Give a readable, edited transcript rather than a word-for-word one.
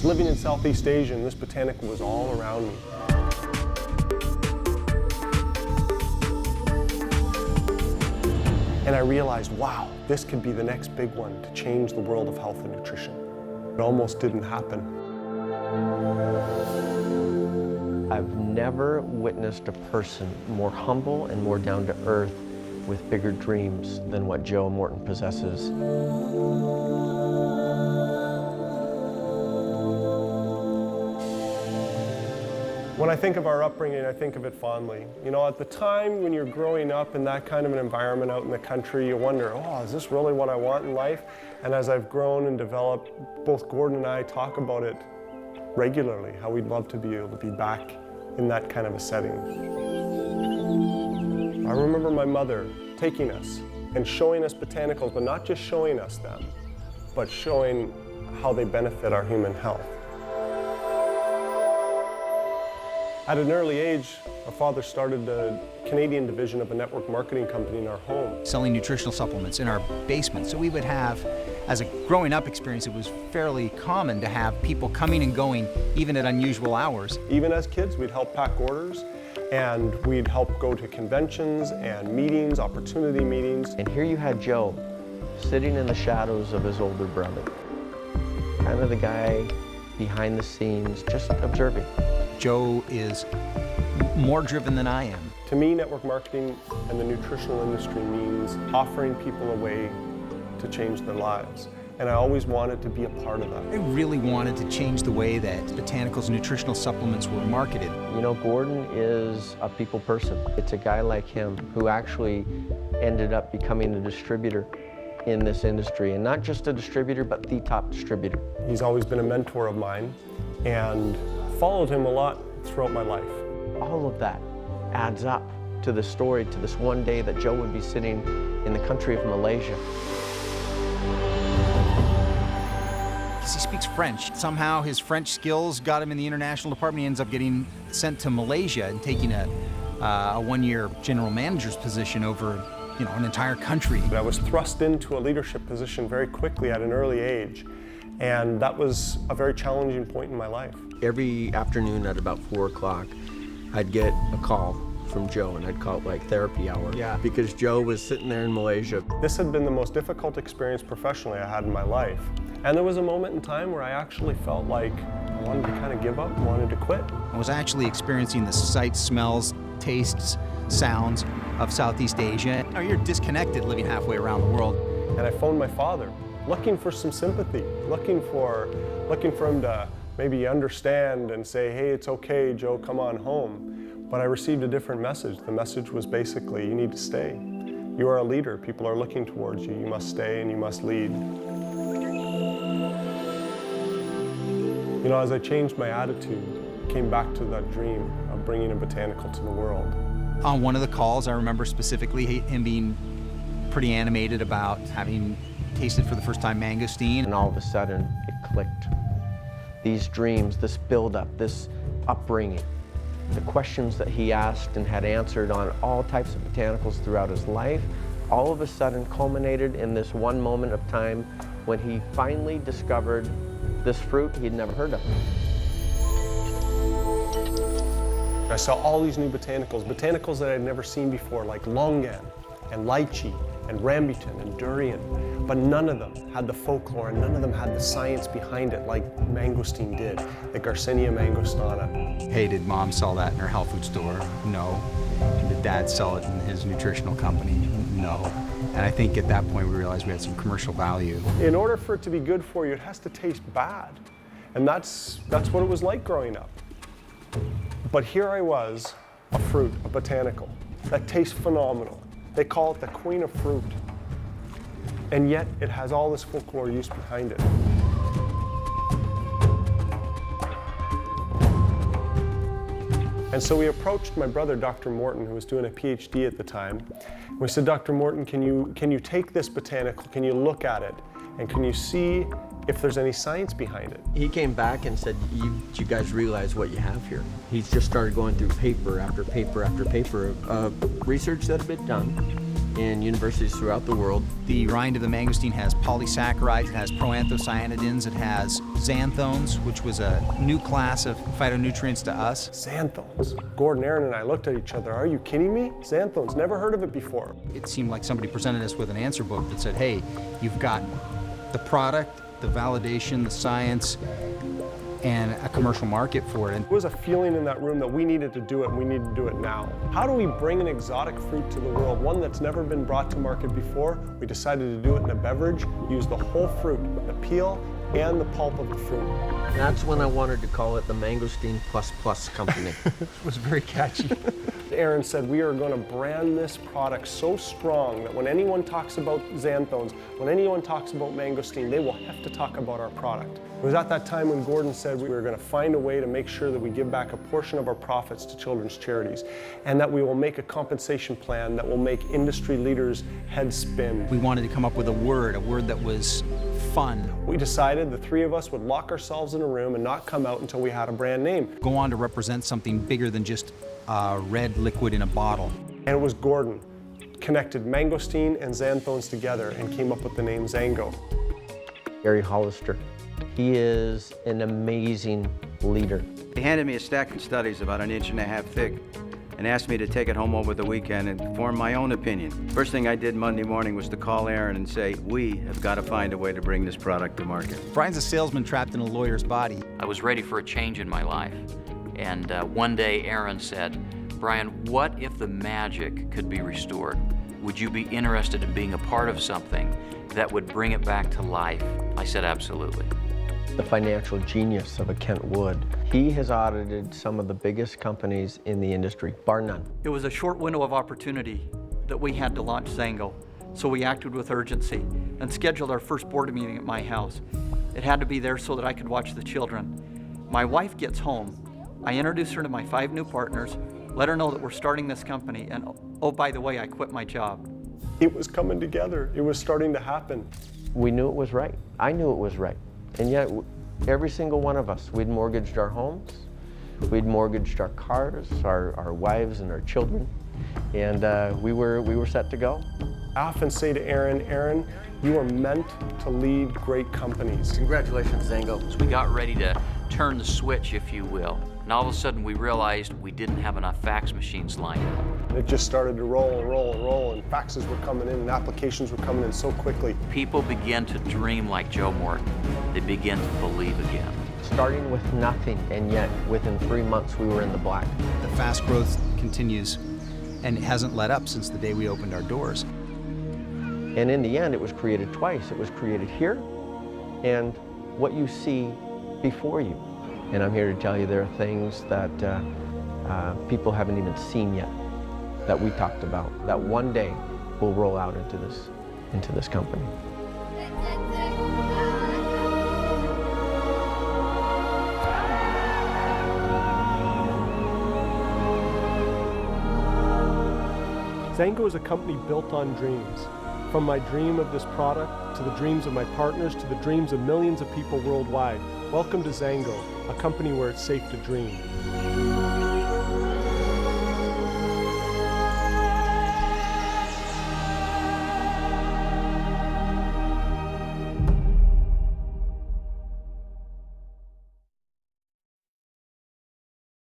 living in Southeast Asia, and this botanical was all around me. And I realized, wow, this could be the next big one to change the world of health and nutrition. It almost didn't happen. I've never witnessed a person more humble and more down to earth with bigger dreams than what Joe Morton possesses. When I think of our upbringing, I think of it fondly. You know, at the time when you're growing up in that kind of an environment out in the country, you wonder, oh, is this really what I want in life? And as I've grown and developed, both Gordon and I talk about it regularly, how we'd love to be able to be back in that kind of a setting. I remember my mother taking us and showing us botanicals, but not just showing us them, but showing how they benefit our human health. At an early age, our father started the Canadian division of a network marketing company in our home. Selling nutritional supplements in our basement. So we would have, as a growing up experience, it was fairly common to have people coming and going even at unusual hours. Even as kids, we'd help pack orders, and we'd help go to conventions and meetings, opportunity meetings. And here you had Joe sitting in the shadows of his older brother. Kind of the guy behind the scenes, just observing. Joe is more driven than I am. To me, network marketing and the nutritional industry means offering people a way to change their lives. And I always wanted to be a part of that. I really wanted to change the way that botanicals and nutritional supplements were marketed. You know, Gordon is a people person. It's a guy like him who actually ended up becoming a distributor in this industry. And not just a distributor, but the top distributor. He's always been a mentor of mine and followed him a lot throughout my life. All of that adds up to the story, to this one day that Joe would be sitting in the country of Malaysia. Because he speaks French. Somehow his French skills got him in the international department. He ends up getting sent to Malaysia and taking a one-year general manager's position over, you know, an entire country. I was thrust into a leadership position very quickly at an early age, and that was a very challenging point in my life. Every afternoon at about 4 o'clock, I'd get a call from Joe, and I'd call it like therapy hour. Yeah. Because Joe was sitting there in Malaysia. This had been the most difficult experience professionally I had in my life. And there was a moment in time where I actually felt like I wanted to kind of give up, wanted to quit. I was actually experiencing the sights, smells, tastes, sounds of Southeast Asia. Now, you're disconnected living halfway around the world. And I phoned my father, looking for some sympathy, looking for him to maybe understand and say, hey, it's okay, Joe, come on home. But I received a different message. The message was basically, you need to stay. You are a leader. People are looking towards you. You must stay and you must lead. You know, as I changed my attitude, came back to that dream of bringing a botanical to the world. On one of the calls, I remember specifically him being pretty animated about having tasted for the first time mangosteen. And all of a sudden, it clicked. These dreams, this buildup, this upbringing, the questions that he asked and had answered on all types of botanicals throughout his life, all of a sudden culminated in this one moment of time when he finally discovered this fruit he'd never heard of. I saw all these new botanicals that I'd never seen before, like longan and lychee and rambutan and durian, but none of them had the folklore and none of them had the science behind it like mangosteen did, the Garcinia mangostana. Hey, did Mom sell that in her health food store? No. Did Dad sell it in his nutritional company? No. And I think at that point we realized we had some commercial value. In order for it to be good for you, it has to taste bad. And that's what it was like growing up. But here I was, a fruit, a botanical, that tastes phenomenal. They call it the queen of fruit. And yet it has all this folklore use behind it. And so we approached my brother, Dr. Morton, who was doing a PhD at the time. We said, Dr. Morton, can you take this botanical, can you look at it, and can you see if there's any science behind it? He came back and said, you guys realize what you have here. He's just started going through paper after paper after paper of research that had been done in universities throughout the world. The rind of the mangosteen has polysaccharides, it has proanthocyanidins, it has xanthones, which was a new class of phytonutrients to us. Xanthones. Gordon, Aaron, and I looked at each other. Are you kidding me? Xanthones, never heard of it before. It seemed like somebody presented us with an answer book that said, hey, you've got the product, the validation, the science, and a commercial market for it. There was a feeling in that room that we needed to do it, and we need to do it now. How do we bring an exotic fruit to the world, one that's never been brought to market before? We decided to do it in a beverage, use the whole fruit, the peel and the pulp of the fruit. That's when I wanted to call it the Mangosteen Plus Plus Company. It was very catchy. Aaron said we are going to brand this product so strong that when anyone talks about xanthones, when anyone talks about mangosteen, they will have to talk about our product. It was at that time when Gordon said we were going to find a way to make sure that we give back a portion of our profits to children's charities, and that we will make a compensation plan that will make industry leaders' heads spin. We wanted to come up with a word that was fun. We decided the three of us would lock ourselves in a room and not come out until we had a brand name. Go on to represent something bigger than just a red liquid in a bottle. And it was Gordon, connected mangosteen and xanthones together and came up with the name Zango. Gary Hollister, he is an amazing leader. He handed me a stack of studies about 1.5 inches thick and asked me to take it home over the weekend and form my own opinion. First thing I did Monday morning was to call Aaron and say, we have got to find a way to bring this product to market. Brian's a salesman trapped in a lawyer's body. I was ready for a change in my life. And one day Aaron said, Brian, what if the magic could be restored? Would you be interested in being a part of something that would bring it back to life? I said, absolutely. The financial genius of a Kent Wood. He has audited some of the biggest companies in the industry, bar none. It was a short window of opportunity that we had to launch Zango, so we acted with urgency and scheduled our first board meeting at my house. It had to be there so that I could watch the children. My wife gets home. I introduce her to my 5 new partners, let her know that we're starting this company, and oh, by the way, I quit my job. It was coming together. It was starting to happen. We knew it was right. I knew it was right. And yet, every single one of us, we'd mortgaged our homes, we'd mortgaged our cars, our wives and our children, and we were set to go. I often say to Aaron, Aaron, you are meant to lead great companies. Congratulations, Zango. So we got ready to turn the switch, if you will. And all of a sudden we realized we didn't have enough fax machines lined up. It just started to roll and roll and roll, and faxes were coming in and applications were coming in so quickly. People began to dream like Joe Morton. They began to believe again. Starting with nothing, and yet within 3 months we were in the black. The fast growth continues, and it hasn't let up since the day we opened our doors. And in the end, it was created twice. It was created here, and what you see before you. And I'm here to tell you there are things that people haven't even seen yet, that we talked about, that one day will roll out into this company. Zango is a company built on dreams. From my dream of this product, to the dreams of my partners, to the dreams of millions of people worldwide. Welcome to Zango, a company where it's safe to dream.